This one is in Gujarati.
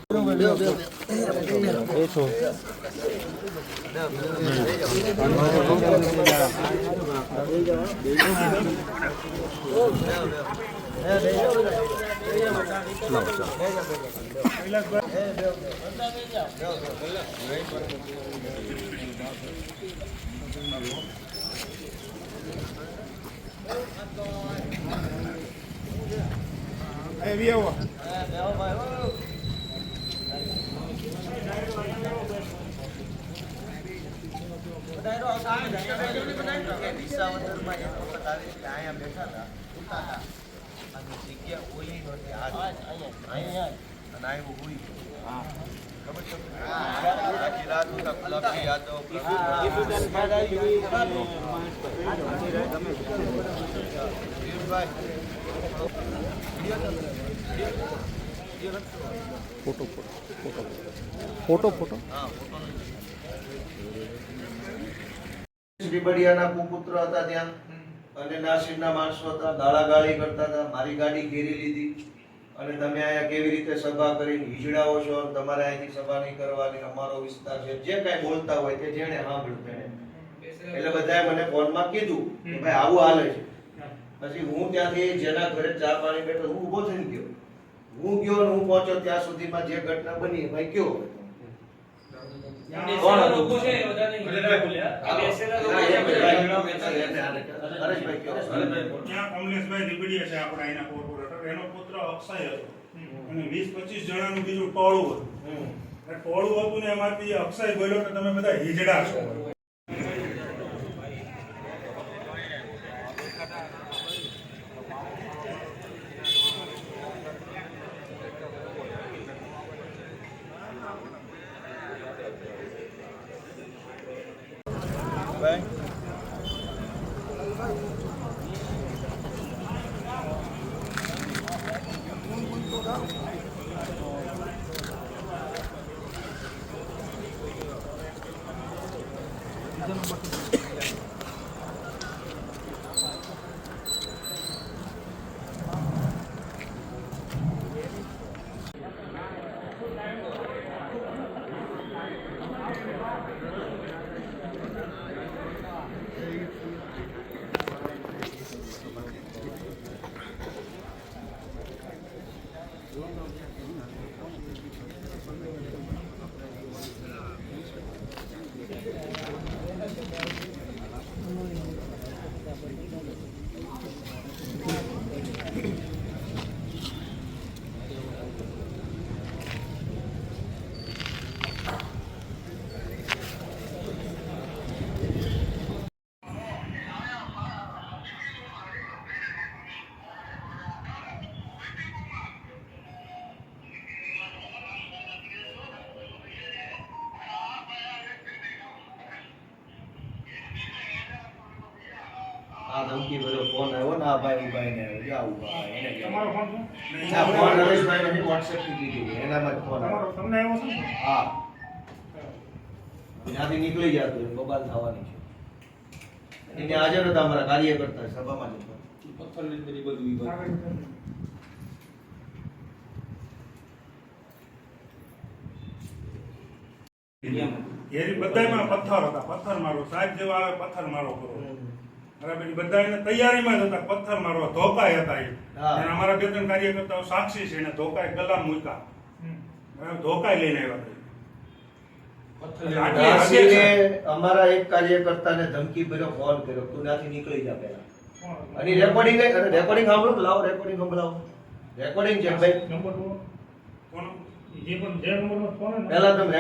फोटो શ્રીબડિયાના કુપુત્ર હતા ત્યાં અને નાસિરના માણસો હતા, ગાળાગાળી કરતા હતા, મારી ગાડી ઘેરી લીધી અને તમે અહીંયા કેવી રીતે સભા કરીને હિજડાઓ છો, તમારે અહીંથી સભા નહીં કરવાની, અમારો વિસ્તાર છે, જે કાંઈ બોલતા હોય તે જેણે સાંભળ્યું તેને. એટલે બધાએ મને ફોનમાં કીધું કે ભાઈ આવું હાલે છે. પછી હું ત્યાંથી જેના ઘરે ચા પાણી બેઠો હું ઊભો થઈને ગયો. હું ગયો અને હું પહોંચ્યો ત્યાં સુધીમાં જે ઘટના બની ભાઈ કયો કમલેશભાઈ રીબડિયા છે આપણા એના કોર્પોરેટર, એનો પુત્ર અક્ષય હતો અને 20-25 જણાનું બીજું ટોળું હતું. ટોળું હતું ને એમાંથી અક્ષય બોલ્યો કે તમે બધા હિજડા છો. આ ધમકી ભર્યો ફોન આવ્યો ને આ ભાઈ ઉભાઈ ને આવ્યો જા ઉભા એને તમારો ફોન ના ફોન નરેશભાઈ ને WhatsApp થી દીધી એનામાં જ ફોન આવ્યો તમને આવ્યો છે? હા ત્યાંથી નીકળી જતો બબાલ થવાની છે એને હાજર હતા અમારા કાર્યકર્તા સભામાં જ પથ્થર લીધી બધું વિભાગ ઘેરી બધાયમાં પથ્થર હતા, પથ્થર મારો સાહેબ જેવા આવે પથ્થર મારો કરો. બરાબર, બધા એને તૈયારીમાં જ હતા, પથ્થર મારવા ધોકાય હતા એ. અને અમારા બે ત્રણ કાર્યકર્તાઓ સાક્ષી છે, એને ધોકાય ગલા મૂક્યા, ધોકાય લઈને આવ્યા. અમારા એક કાર્યકર્તાને ધમકી ભર્યો ફોન કર્યો તું ત્યાંથી નીકળી જા પહેલા. અને રેકોર્ડિંગ સાંભળો, લાવો રેકોર્ડિંગ સંભળાવો. રેકોર્ડિંગ છે ભાઈ, નંબર કોનો જે પણ જે નંબરનો ફોન પહેલા તમે